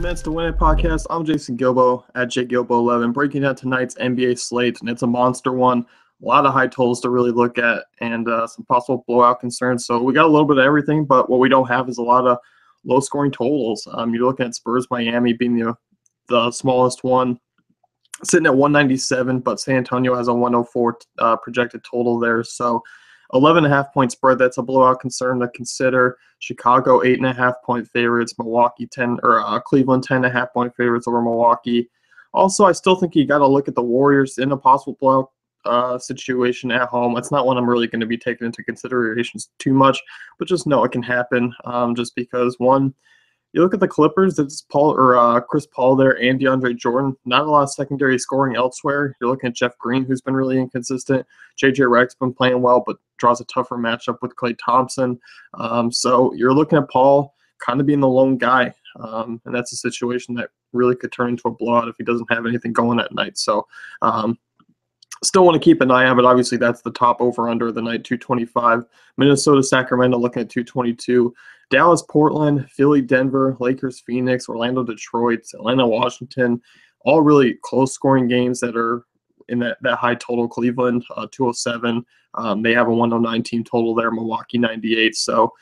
Minutes to Win It podcast. I'm Jason Gilbo at JGilbo11, breaking down tonight's NBA slate, and it's a monster one. A lot of high totals to really look at, and some possible blowout concerns. So we got a little bit of everything, but what we don't have is a lot of low-scoring totals. You're looking at Spurs-Miami being the smallest one, sitting at 197, but San Antonio has a 104 projected total there. So 11.5-point spread, that's a blowout concern to consider. Chicago 8.5-point favorites, Cleveland 10.5-point favorites over Milwaukee. Also, I still think you got to look at the Warriors in a possible blowout situation at home. It's not one I'm really going to be taking into considerations too much, but just know it can happen. Just because one, you look at the Clippers, it's Chris Paul there and DeAndre Jordan. Not a lot of secondary scoring elsewhere. You're looking at Jeff Green, who's been really inconsistent. J.J. Redick's been playing well, but draws a tougher matchup with Klay Thompson. So you're looking at Paul kind of being the lone guy, and that's a situation that really could turn into a blowout if he doesn't have anything going that night. So still want to keep an eye on, but obviously that's the top over-under of the night, 225. Minnesota, Sacramento looking at 222. Dallas, Portland, Philly, Denver, Lakers, Phoenix, Orlando, Detroit, Atlanta, Washington, all really close-scoring games that are in that high total. Cleveland, 207. They have a 109 team total there. Milwaukee, 98. So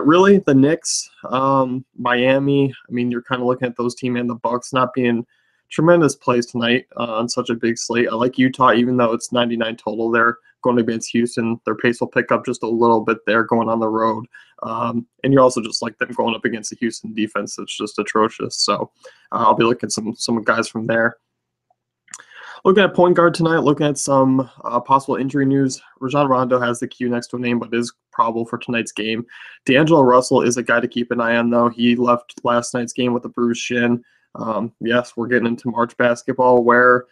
really the Knicks, Miami, I mean, you're kind of looking at those teams and the Bucks not being tremendous plays tonight on such a big slate. I like Utah, even though it's 99 total there going against Houston. Their pace will pick up just a little bit there going on the road. And you're also just like them going up against the Houston defense. It's just atrocious. So I'll be looking at some guys from there. Looking at point guard tonight, looking at some possible injury news. Rajon Rondo has the Q next to a name, but is probable for tonight's game. D'Angelo Russell is a guy to keep an eye on, though. He left last night's game with a bruised shin. Yes, we're getting into March basketball where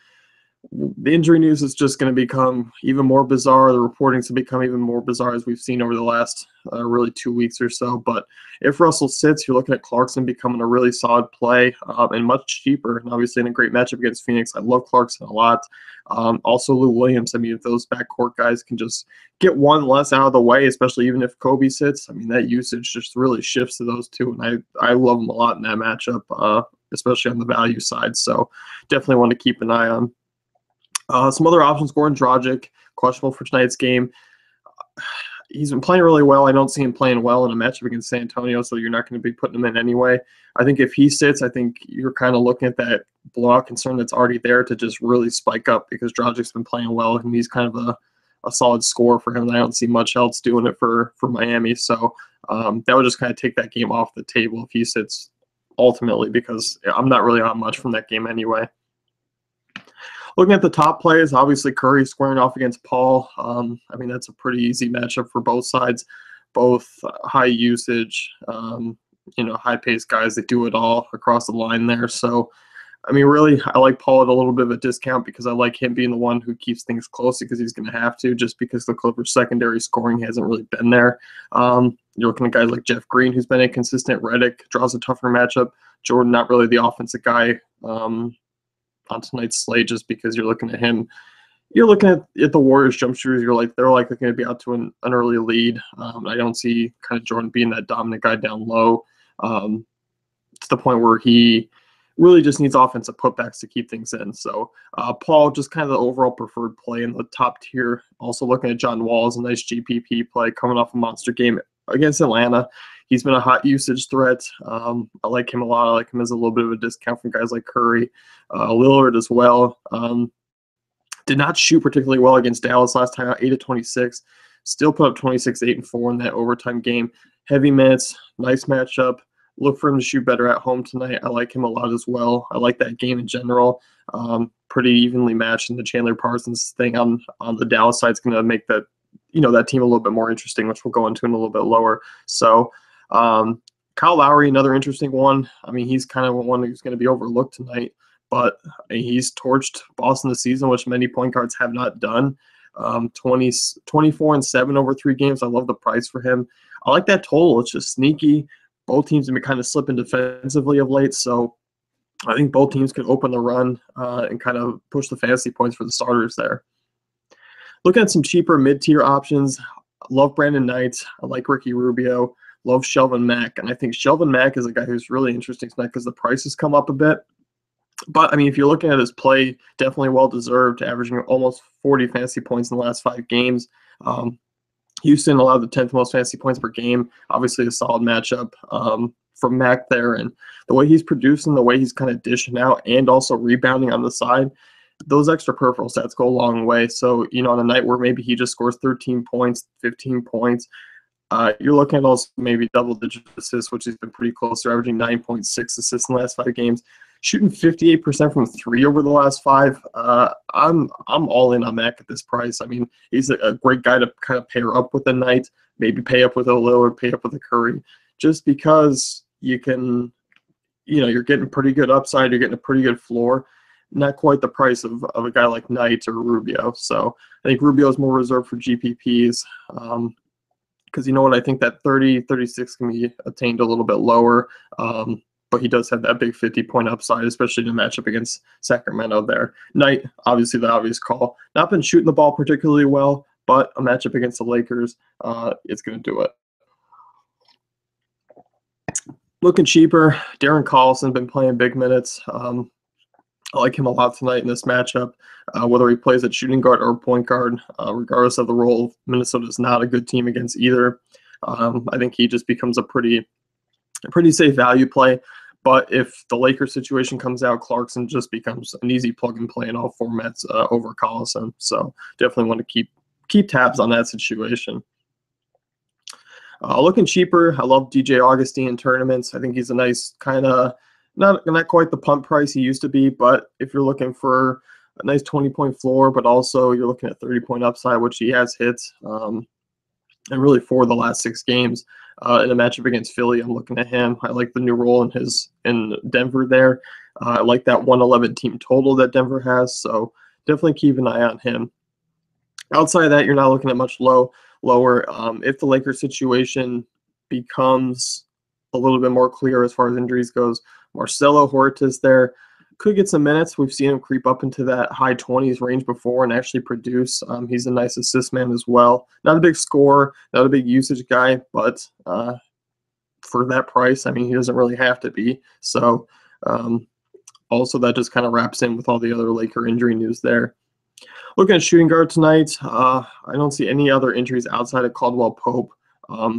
the injury news is just going to become even more bizarre. The reporting's going to become even more bizarre as we've seen over the last really 2 weeks or so. But if Russell sits, you're looking at Clarkson becoming a really solid play and much cheaper, and obviously in a great matchup against Phoenix. I love Clarkson a lot. Also Lou Williams. I mean, if those backcourt guys can just get one less out of the way, especially even if Kobe sits, I mean, that usage just really shifts to those two, and I love them a lot in that matchup, especially on the value side. So definitely want to keep an eye on. Some other options, Goran Dragic, questionable for tonight's game. He's been playing really well. I don't see him playing well in a matchup against San Antonio, so you're not going to be putting him in anyway. I think if he sits, I think you're kind of looking at that blowout concern that's already there to just really spike up because Dragic's been playing well, and he's kind of a solid scorer for him. I don't see much else doing it for Miami, so that would just kind of take that game off the table if he sits ultimately because I'm not really on much from that game anyway. Looking at the top plays, obviously Curry squaring off against Paul. I mean, that's a pretty easy matchup for both sides. Both high usage, high-paced guys that do it all across the line there. So, I mean, really, I like Paul at a little bit of a discount because I like him being the one who keeps things close because he's going to have to just because the Clippers' secondary scoring hasn't really been there. You're looking at guys like Jeff Green, who's been inconsistent. Redick draws a tougher matchup. Jordan, not really the offensive guy on tonight's slate just because you're looking at him. You're looking at the Warriors jump shooters. They're likely going to be out to an early lead. I don't see kind of Jordan being that dominant guy down low to the point where he really just needs offensive putbacks to keep things in. So Paul, just kind of the overall preferred play in the top tier. Also looking at John Wall as a nice GPP play coming off a monster game against Atlanta. He's been a hot usage threat. I like him a lot. I like him as a little bit of a discount from guys like Curry. Lillard as well. Did not shoot particularly well against Dallas last time out, 8 of 26. Still put up 26, 8, and 4 in that overtime game. Heavy minutes, nice matchup. Look for him to shoot better at home tonight. I like him a lot as well. I like that game in general. Pretty evenly matched, and the Chandler Parsons thing on the Dallas side is going to make that that team a little bit more interesting, which we'll go into in a little bit lower. So Kyle Lowry, another interesting one. I mean, he's kind of one who's going to be overlooked tonight, but he's torched Boston this season, which many point guards have not done. 24-7 over 3 games. I love the price for him. I like that total. It's just sneaky. Both teams have been kind of slipping defensively of late, so I think both teams could open the run and kind of push the fantasy points for the starters there. Looking at some cheaper mid-tier options, I love Brandon Knight. I like Ricky Rubio. Love Shelvin Mack, and I think Shelvin Mack is a guy who's really interesting tonight because the price has come up a bit. But, I mean, if you're looking at his play, definitely well-deserved, averaging almost 40 fantasy points in the last 5 games. Houston allowed the 10th most fantasy points per game. Obviously, a solid matchup from Mack there. And the way he's producing, the way he's kind of dishing out, and also rebounding on the side, those extra peripheral stats go a long way. So, on a night where maybe he just scores 13 points, 15 points, you're looking at also maybe double-digit assists, which has been pretty close. They're averaging 9.6 assists in the last 5 games. Shooting 58% from 3 over the last 5. I'm all in on Mack at this price. I mean, he's a great guy to kind of pair up with a Knight, maybe pay up with a Lillard, pay up with a Curry, just because you can, you're getting pretty good upside, you're getting a pretty good floor. Not quite the price of a guy like Knight or Rubio. So I think Rubio is more reserved for GPPs. Because you know what, I think that 30, 36 can be attained a little bit lower. But he does have that big 50-point upside, especially in a matchup against Sacramento there. Knight, obviously the obvious call. Not been shooting the ball particularly well, but a matchup against the Lakers, it's going to do it. Looking cheaper, Darren Collison been playing big minutes. I like him a lot tonight in this matchup, whether he plays at shooting guard or point guard, regardless of the role. Minnesota is not a good team against either. I think he just becomes a pretty safe value play. But if the Lakers situation comes out, Clarkson just becomes an easy plug-and-play in all formats over Collison. So definitely want to keep tabs on that situation. Looking cheaper, I love DJ Augustine in tournaments. I think he's a nice kind of, not quite the pump price he used to be, but if you're looking for a nice 20-point floor, but also you're looking at 30-point upside, which he has hit, and really 4 of the last 6 games. In a matchup against Philly, I'm looking at him. I like the new role in Denver there. I like that 111 team total that Denver has, so definitely keep an eye on him. Outside of that, you're not looking at much lower. If the Lakers situation becomes a little bit more clear as far as injuries goes, Marcelo Huertas there could get some minutes. We've seen him creep up into that high 20s range before and actually produce. He's a nice assist man as well. Not a big scorer, not a big usage guy, but for that price, I mean, he doesn't really have to be. So also that just kind of wraps in with all the other Laker injury news there. Looking at shooting guard tonight, I don't see any other injuries outside of Caldwell Pope,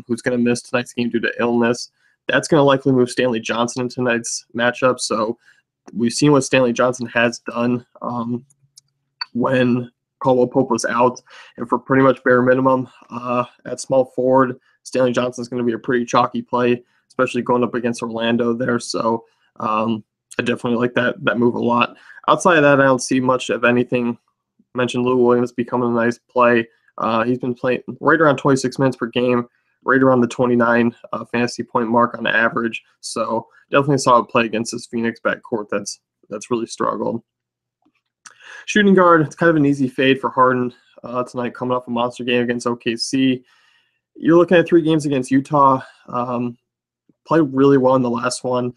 who's going to miss tonight's game due to illness. That's going to likely move Stanley Johnson in tonight's matchup. So we've seen what Stanley Johnson has done when Caldwell Pope was out. And for pretty much bare minimum at small forward, Stanley Johnson is going to be a pretty chalky play, especially going up against Orlando there. So I definitely like that move a lot. Outside of that, I don't see much of anything. I mentioned Lou Williams becoming a nice play. He's been playing right around 26 minutes per game, right around the 29 fantasy point mark on average. So definitely a solid play against this Phoenix backcourt that's really struggled. Shooting guard, it's kind of an easy fade for Harden tonight, coming off a monster game against OKC. You're looking at 3 games against Utah. Played really well in the last one.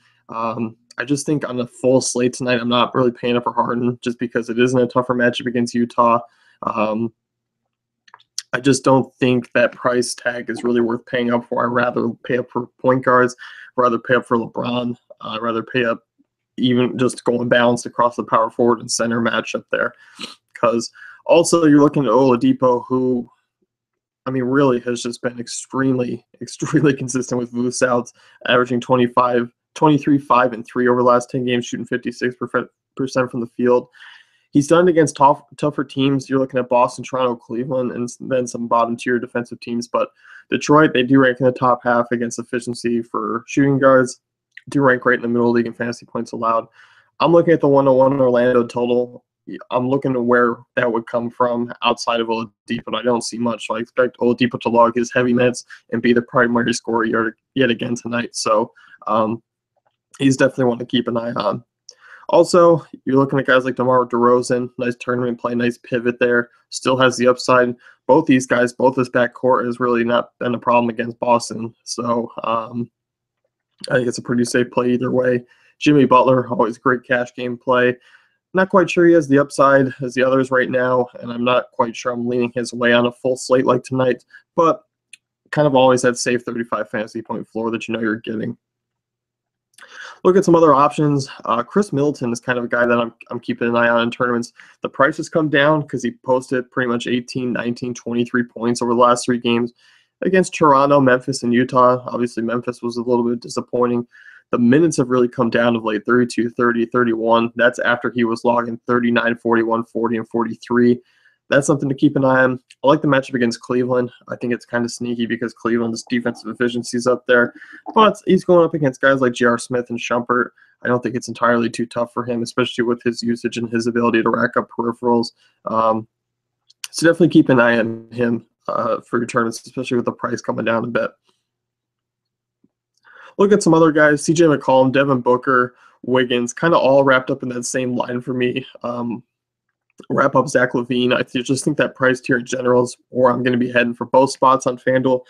I just think on the full slate tonight, I'm not really paying up for Harden just because it isn't a tougher matchup against Utah. I just don't think that price tag is really worth paying up for. I'd rather pay up for point guards, rather pay up for LeBron, I'd rather pay up even just going balanced across the power forward and center matchup there. Because also you're looking at Oladipo, who, I mean, really has just been extremely consistent with Vooch outs, averaging 23, 5, and 3 over the last 10 games, shooting 56% from the field. He's done it against tougher teams. You're looking at Boston, Toronto, Cleveland, and then some bottom-tier defensive teams. But Detroit, they do rank in the top half against efficiency for shooting guards. Do rank right in the middle of the league in fantasy points allowed. I'm looking at the 101 Orlando total. I'm looking at where that would come from outside of Oladipo, but I don't see much. So I expect Oladipo to log his heavy minutes and be the primary scorer yet again tonight. So he's definitely one to keep an eye on. Also, you're looking at guys like DeMar DeRozan, nice tournament play, nice pivot there, still has the upside. Both these guys, both this backcourt has really not been a problem against Boston. So I think it's a pretty safe play either way. Jimmy Butler, always great cash game play. Not quite sure he has the upside as the others right now, and I'm not quite sure I'm leaning his way on a full slate like tonight, but kind of always that safe 35 fantasy point floor that you know you're getting. Look at some other options. Chris Middleton is kind of a guy that I'm keeping an eye on in tournaments. The price has come down because he posted pretty much 18, 19, 23 points over the last 3 games against Toronto, Memphis, and Utah. Obviously, Memphis was a little bit disappointing. The minutes have really come down of late, 32, 30, 31. That's after he was logging 39, 41, 40, and 43. That's something to keep an eye on. I like the matchup against Cleveland. I think it's kind of sneaky because Cleveland's defensive efficiency is up there. But he's going up against guys like J.R. Smith and Shumpert. I don't think it's entirely too tough for him, especially with his usage and his ability to rack up peripherals. So definitely keep an eye on him for your tournaments, especially with the price coming down a bit. Look at some other guys, C.J. McCollum, Devin Booker, Wiggins, kind of all wrapped up in that same line for me. Wrap up Zach LaVine. I just think that price tier in general is where I'm going to be heading for both spots on FanDuel,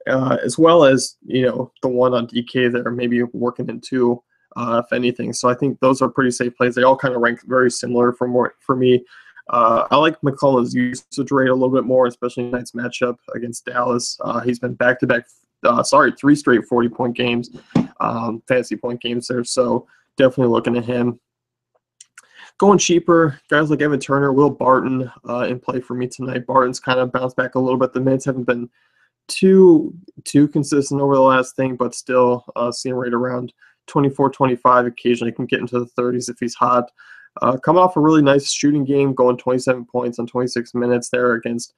as well as, you know, the one on DK there, maybe working in 2, if anything. So I think those are pretty safe plays. They all kind of rank very similar for me. I like McCollum's usage rate a little bit more, especially in tonight's matchup against Dallas. He's been back-to-back, 3 straight 40-point games, fantasy point games there. So definitely looking at him. Going cheaper, guys like Evan Turner, Will Barton in play for me tonight. Barton's kind of bounced back a little bit. The minutes haven't been too consistent over the last thing, but still seeing right around 24, 25. Occasionally can get into the 30s if he's hot. Coming off a really nice shooting game, going 27 points on 26 minutes there against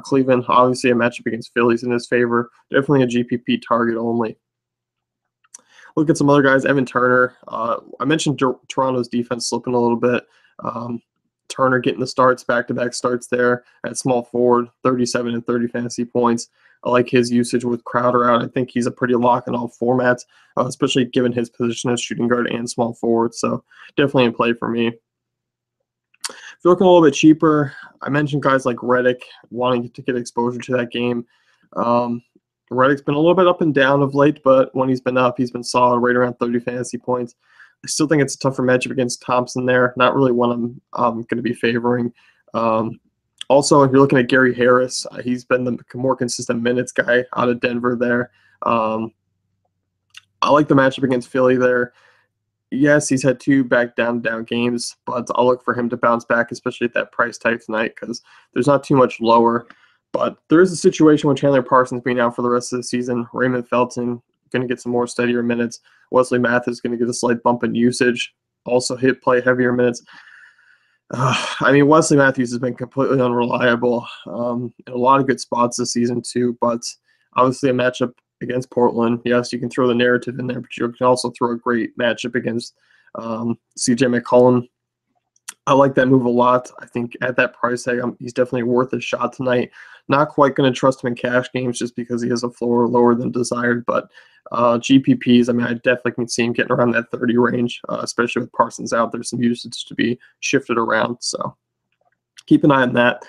Cleveland. Obviously a matchup against Philly's in his favor. Definitely a GPP target only. Look at some other guys. Evan Turner. I mentioned Toronto's defense slipping a little bit. Turner getting the starts, back-to-back starts there at small forward, 37 and 30 fantasy points. I like his usage with Crowder out. I think he's a pretty lock in all formats, especially given his position as shooting guard and small forward. So definitely in play for me. If you're looking a little bit cheaper, I mentioned guys like Redick wanting to get exposure to that game. Redick's been a little bit up and down of late, but when he's been up, he's been solid, right around 30 fantasy points. I still think it's a tougher matchup against Thompson there. Not really one I'm going to be favoring. Also, if you're looking at Gary Harris, he's been the more consistent minutes guy out of Denver there. I like the matchup against Philly there. Yes, he's had 2 down games, but I'll look for him to bounce back, especially at that price tag tonight, because there's not too much lower. But there is a situation with Chandler Parsons being out for the rest of the season. Raymond Felton going to get some more steadier minutes. Wesley Matthews going to get a slight bump in usage. Also play heavier minutes. I mean, Wesley Matthews has been completely unreliable in a lot of good spots this season too. But obviously a matchup against Portland. Yes, you can throw the narrative in there, but you can also throw a great matchup against C.J. McCollum. I like that move a lot. I think at that price tag, he's definitely worth a shot tonight. Not quite going to trust him in cash games just because he has a floor lower than desired, but GPPs, I mean, I definitely can see him getting around that 30 range, especially with Parsons out. There's some usage to be shifted around, so keep an eye on that.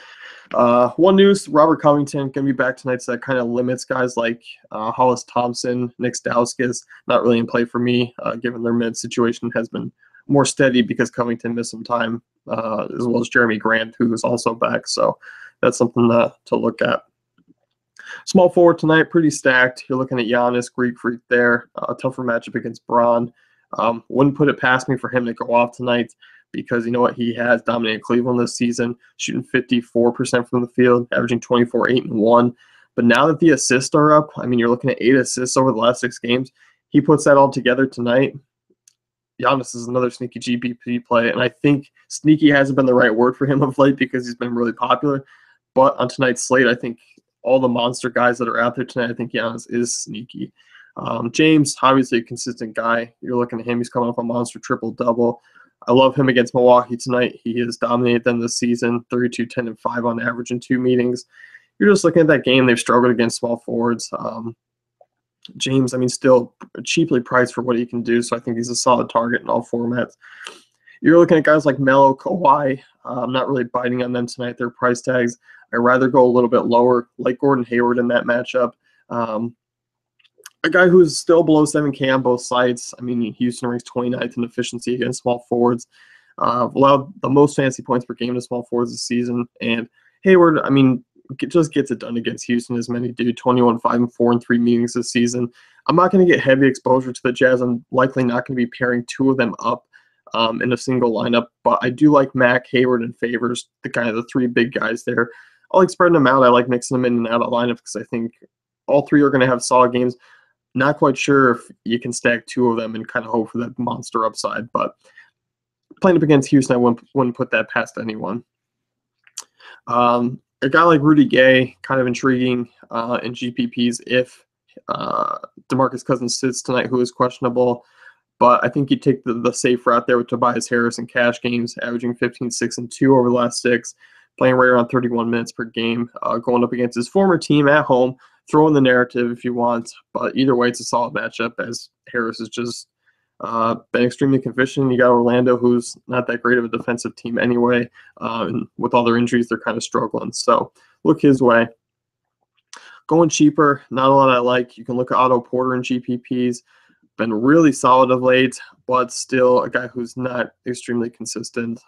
One news, Robert Covington going to be back tonight, so that kind of limits guys like Hollis Thompson, Nick Stauskas, not really in play for me, given their mid situation has been more steady because Covington missed some time, as well as Jeremy Grant, who is also back. So that's something to look at. Small forward tonight, pretty stacked. You're looking at Giannis, Greek Freak there. A tougher matchup against Braun. Wouldn't put it past me for him to go off tonight because you know what? He has dominated Cleveland this season, shooting 54% from the field, averaging 24, 8, and 1. But now that the assists are up, I mean, you're looking at 8 assists over the last 6 games. He puts that all together tonight. Giannis is another sneaky GPP play, and I think sneaky hasn't been the right word for him of late because he's been really popular. But on tonight's slate, I think all the monster guys that are out there tonight, I think Giannis is sneaky. James, obviously a consistent guy. You're looking at him. He's coming off a monster triple-double. I love him against Milwaukee tonight. He has dominated them this season, 32, 10, and 5 on average in 2 meetings. You're just looking at that game. They've struggled against small forwards. James, I mean, still cheaply priced for what he can do, so I think he's a solid target in all formats. You're looking at guys like Melo, Kawhi. I'm not really biting on them tonight. Their price tags. I'd rather go a little bit lower, like Gordon Hayward in that matchup. A guy who's still below 7K on both sides. I mean, Houston ranks 29th in efficiency against small forwards. Allowed the most fantasy points per game to small forwards this season. And Hayward, I mean, just gets it done against Houston, as many do. 21-5-4 in 3 meetings this season. I'm not going to get heavy exposure to the Jazz. I'm likely not going to be pairing 2 of them up in a single lineup, but I do like Mack, Hayward, and Favors, the kind of the 3 big guys there. I like spreading them out. I like mixing them in and out of lineups because I think all 3 are going to have solid games. Not quite sure if you can stack 2 of them and kind of hope for that monster upside, but playing up against Houston, I wouldn't put that past anyone. A guy like Rudy Gay, kind of intriguing in GPPs if DeMarcus Cousins sits tonight, who is questionable. But I think you take the safe route there with Tobias Harris in cash games, averaging 15, 6, and 2 over the last 6, playing right around 31 minutes per game, going up against his former team at home, throwing the narrative if you want. But either way, it's a solid matchup as Harris has just been extremely convincing. You got Orlando, who's not that great of a defensive team anyway. And with all their injuries, they're kind of struggling. So look his way. Going cheaper, not a lot I like. You can look at Otto Porter in GPPs. Been really solid of late, but still a guy who's not extremely consistent.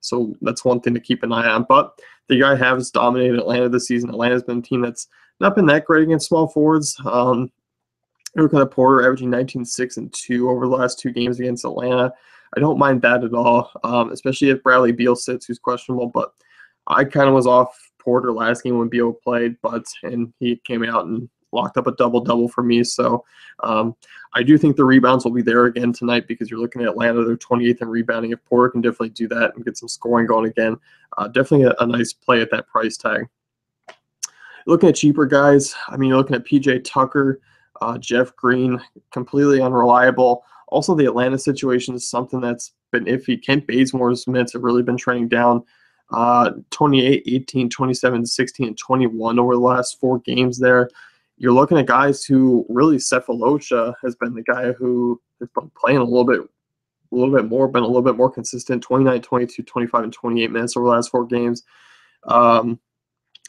So that's one thing to keep an eye on. But the guy has dominated Atlanta this season. Atlanta's been a team that's not been that great against small forwards. Looking at Porter averaging 19, 6, and 2 over the last 2 games against Atlanta. I don't mind that at all, especially if Bradley Beal sits, who's questionable. But I kind of was off Porter last game when Beal played, and he came out and locked up a double-double for me. So I do think the rebounds will be there again tonight because you're looking at Atlanta. They're 28th in rebounding. If Porter can definitely do that and get some scoring going again, definitely a nice play at that price tag. Looking at cheaper guys, I mean, you're looking at PJ Tucker, Jeff Green, completely unreliable. Also, the Atlanta situation is something that's been iffy. Kent Bazemore's minutes have really been trending down. 28, 18, 27, 16, and 21 over the last 4 games there. You're looking at guys who really, Cephalosha has been the guy who has been playing a little bit more, been a little bit more consistent, 29, 22, 25, and 28 minutes over the last 4 games.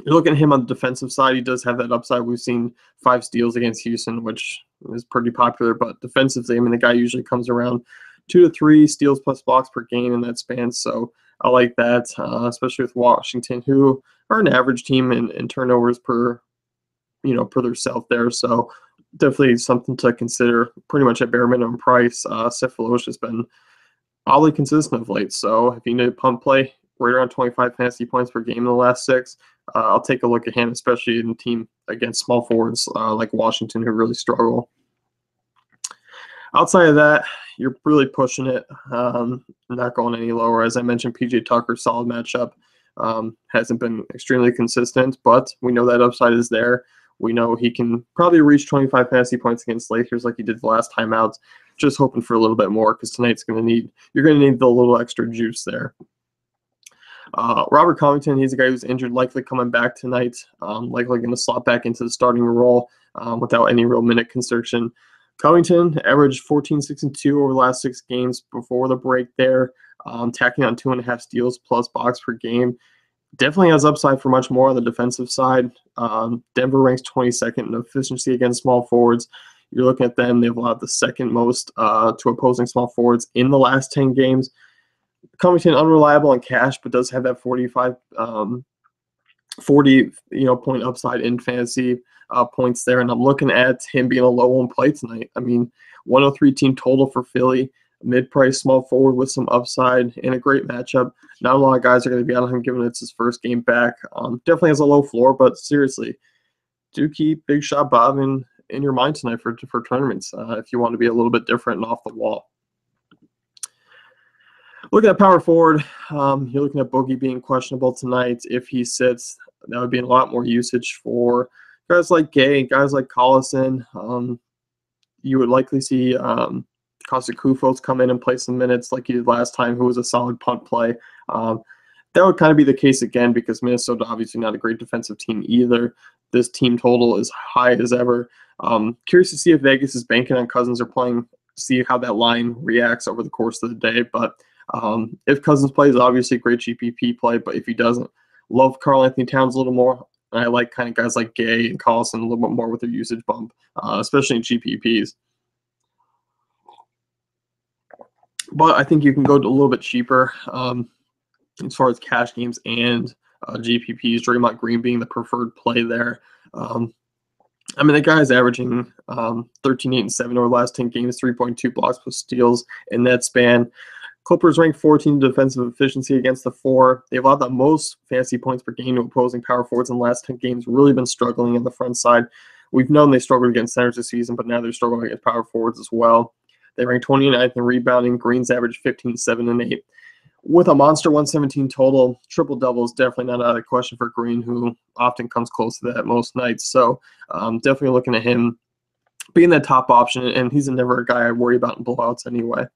You're looking at him on the defensive side. He does have that upside. We've seen 5 steals against Houston, which is pretty popular. But defensively, I mean, the guy usually comes around 2 to 3 steals plus blocks per game in that span. So I like that, especially with Washington, who are an average team in turnovers per their self there. So definitely something to consider. Pretty much at bare minimum price. Cephalosha has been oddly consistent of late. So if you need a pump play, right around 25 fantasy points per game in the last 6. I'll take a look at him, especially in a team against small forwards like Washington who really struggle. Outside of that, you're really pushing it, not going any lower. As I mentioned, PJ Tucker, solid matchup. Hasn't been extremely consistent, but we know that upside is there. We know he can probably reach 25 fantasy points against Lakers like he did the last time out. Just hoping for a little bit more because tonight's you're going to need the little extra juice there. Robert Covington, he's a guy who's injured, likely coming back tonight, likely going to slot back into the starting role without any real minute constriction. Covington averaged 14, 6, and 2 over the last 6 games before the break there, tacking on 2.5 steals plus box per game. Definitely has upside for much more on the defensive side. Denver ranks 22nd in efficiency against small forwards. You're looking at them, they've allowed the 2nd most to opposing small forwards in the last 10 games. Covington unreliable in cash, but does have that 40 point upside in fantasy points there. And I'm looking at him being a low on play tonight. I mean, 103 team total for Philly, mid-price small forward with some upside and a great matchup. Not a lot of guys are going to be on him given it's his first game back. Definitely has a low floor, but seriously, do keep Big Shot Bob in your mind tonight for tournaments if you want to be a little bit different and off the wall. Looking at power forward, you're looking at Boogie being questionable tonight. If he sits, that would be a lot more usage for guys like Gay, guys like Collison. You would likely see Costa Kufos come in and play some minutes like he did last time, who was a solid punt play. That would kind of be the case again because Minnesota obviously not a great defensive team either. This team total is high as ever. Curious to see if Vegas is banking on Cousins or playing, see how that line reacts over the course of the day. But if Cousins plays, obviously a great GPP play, but if he doesn't, love Karl Anthony Towns a little more. And I like kind of guys like Gay and Collison a little bit more with their usage bump, especially in GPPs. But I think you can go a little bit cheaper as far as cash games and GPPs, Draymond Green being the preferred play there. The guy's averaging 13, 8, and 7 over the last 10 games, 3.2 blocks plus steals in that span. Clippers ranked 14 defensive efficiency against the 4. They've allowed the most fantasy points per game to opposing power forwards in the last 10 games, really been struggling in the front side. We've known they struggled against centers this season, but now they're struggling against power forwards as well. They rank 29th in rebounding. Green's average 15, 7, and 8. With a monster 117 total, triple-double is definitely not out of the question for Green, who often comes close to that most nights. So definitely looking at him being that top option, and he's never a guy I worry about in blowouts anyway.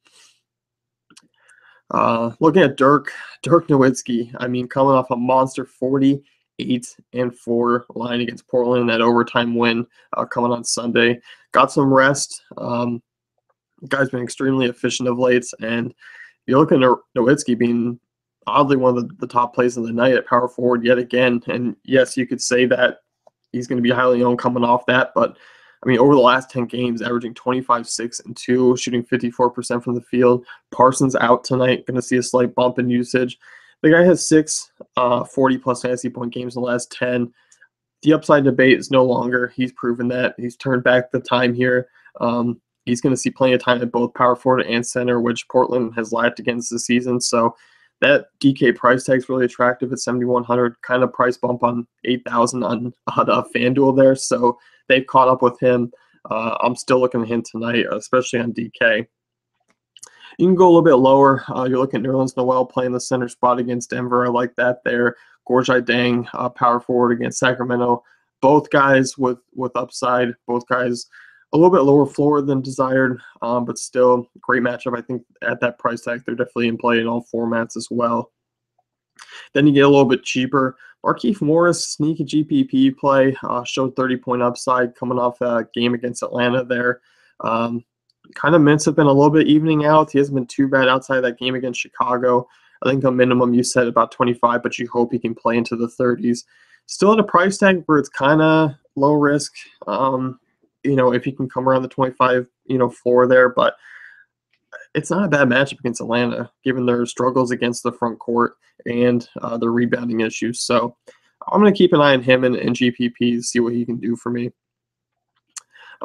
Looking at Dirk Nowitzki, coming off a monster 48-4 line against Portland, that overtime win coming on Sunday. Got some rest. Guy's been extremely efficient of late, and you're looking at Nowitzki being oddly one of the top plays of the night at power forward yet again. And yes, you could say that he's going to be highly owned coming off that, but over the last 10 games, averaging 25, 6, and 2, shooting 54% from the field. Parsons out tonight, going to see a slight bump in usage. The guy has 6 40-plus fantasy point games in the last 10. The upside debate is no longer. He's proven that. He's turned back the time here. He's going to see plenty of time at both power forward and center, which Portland has lacked against this season. So that DK price tag is really attractive at 7,100, kind of price bump on 8,000 on FanDuel there. So they've caught up with him. I'm still looking at him tonight, especially on DK. You can go a little bit lower. You're looking at Nerlens Noel playing the center spot against Denver. I like that there. Gorjai Dang, power forward against Sacramento. Both guys with upside. Both guys a little bit lower floor than desired, but still great matchup. I think at that price tag, they're definitely in play in all formats as well. Then you get a little bit cheaper. Markieff Morris, sneaky GPP play, showed 30-point upside coming off a game against Atlanta there. Kind of mints have been a little bit evening out. He hasn't been too bad outside of that game against Chicago. I think a minimum you said about 25, but you hope he can play into the 30s. Still at a price tag where it's kind of low risk. If he can come around the 25, floor there, but it's not a bad matchup against Atlanta, given their struggles against the front court and their rebounding issues. So I'm going to keep an eye on him and GPP, see what he can do for me.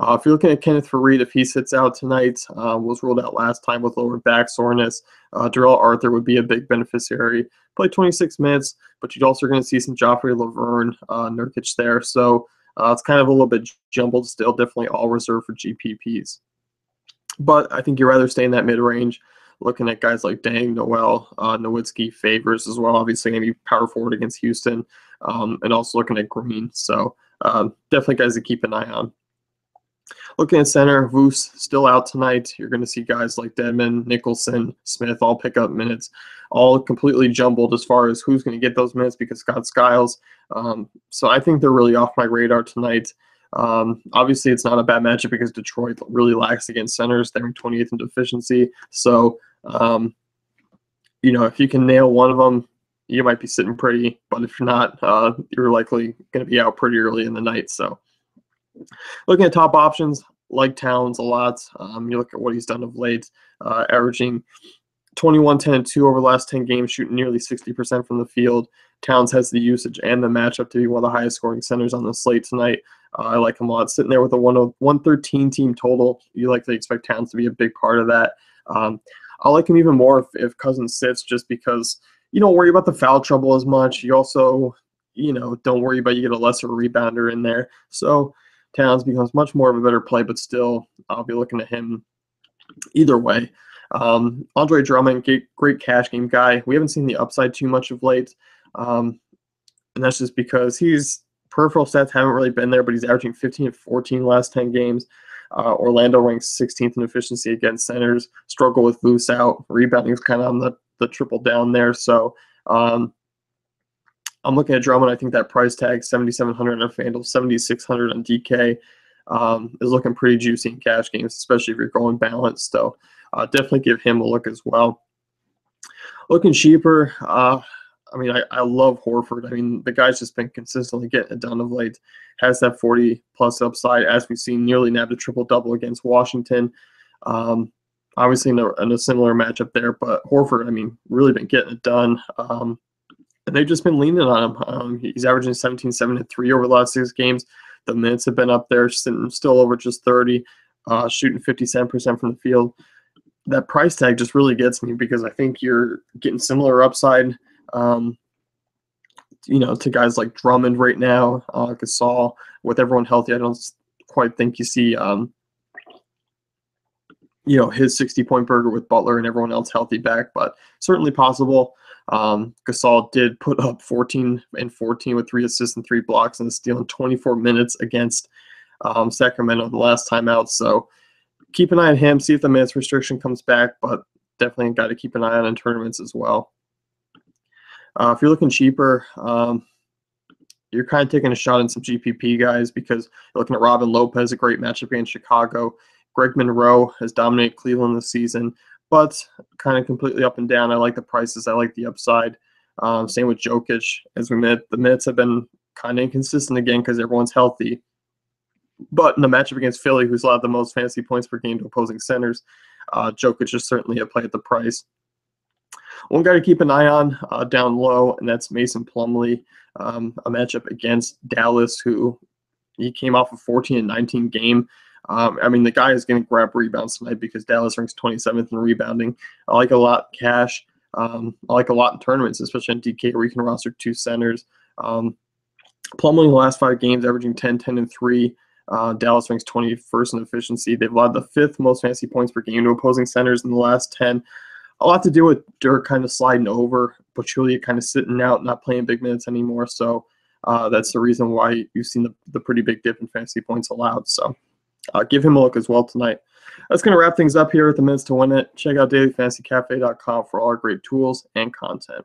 If you're looking at Kenneth Faried, if he sits out tonight, was ruled out last time with lower back soreness. Darrell Arthur would be a big beneficiary. Play 26 minutes, but you're also going to see some Joffrey Laverne, Nurkic there. So it's kind of a little bit jumbled still, definitely all reserved for GPPs. But I think you'd rather stay in that mid-range, looking at guys like Dang, Noel, Nowitzki, Favors as well. Obviously, going to be power forward against Houston, and also looking at Green. So definitely guys to keep an eye on. Looking at center, Voos still out tonight. You're going to see guys like Dedmon, Nicholson, Smith all pick up minutes, all completely jumbled as far as who's going to get those minutes because Scott Skiles. So I think they're really off my radar tonight. Obviously, it's not a bad matchup because Detroit really lacks against centers. They're in 28th in deficiency. So, if you can nail one of them, you might be sitting pretty. But if you're not, you're likely going to be out pretty early in the night. So, looking at top options, like Towns a lot. You look at what he's done of late, averaging 21, 10, and 2 over the last 10 games, shooting nearly 60% from the field. Towns has the usage and the matchup to be one of the highest scoring centers on the slate tonight. I like him a lot. Sitting there with a 113 team total, you likely expect Towns to be a big part of that. I like him even more if Cousins sits, just because you don't worry about the foul trouble as much. You also, don't worry about you get a lesser rebounder in there. So Towns becomes much more of a better play, but still, I'll be looking at him either way. Andre Drummond, great cash game guy. We haven't seen the upside too much of late, and that's just because his peripheral stats haven't really been there, but he's averaging 15 and 14 last 10 games. Orlando ranks 16th in efficiency against centers, struggle with Voos out. Rebounding is kind of on the triple down there. So I'm looking at Drummond. I think that price tag, 7,700 on FanDuel, 7,600 on DK, is looking pretty juicy in cash games, especially if you're going balanced. So definitely give him a look as well. Looking cheaper, I love Horford. The guy's just been consistently getting it done of late. Has that 40-plus upside, as we've seen, nearly nabbed a triple-double against Washington. Obviously in a similar matchup there, but Horford, really been getting it done. and they've just been leaning on him. He's averaging 17, 7, and 3 over the last 6 games. The minutes have been up there, still over just 30, shooting 57% from the field. That price tag just really gets me because I think you're getting similar upside, to guys like Drummond right now, Gasol. With everyone healthy, I don't quite think you see, his 60-point burger with Butler and everyone else healthy back, but certainly possible. Gasol did put up 14 and 14 with 3 assists and 3 blocks and a steal in 24 minutes against Sacramento the last time out. So keep an eye on him, see if the minutes restriction comes back, but definitely got to keep an eye on in tournaments as well. If you're looking cheaper, you're kind of taking a shot at some GPP guys because you're looking at Robin Lopez, a great matchup against Chicago. Greg Monroe has dominated Cleveland this season, but kind of completely up and down. I like the prices. I like the upside. Same with Jokic. As we met, the minutes have been kind of inconsistent again because everyone's healthy. But in the matchup against Philly, who's allowed the most fantasy points per game to opposing centers, Jokic is certainly a play at the price. One guy to keep an eye on down low, and that's Mason Plumlee, a matchup against Dallas, who he came off a 14 and 19 game. The guy is going to grab rebounds tonight because Dallas ranks 27th in rebounding. I like a lot cash. I like a lot in tournaments, especially on DK, where you can roster 2 centers. Plumlee in the last 5 games, averaging 10, 10, and 3. Dallas ranks 21st in efficiency. They've allowed the 5th most fantasy points per game to opposing centers in the last 10. A lot to do with Dirk kind of sliding over, Pachulia kind of sitting out, not playing big minutes anymore. So that's the reason why you've seen the pretty big dip in fantasy points allowed. So give him a look as well tonight. That's going to wrap things up here at the Minutes to Win It. Check out dailyfantasycafe.com for all our great tools and content.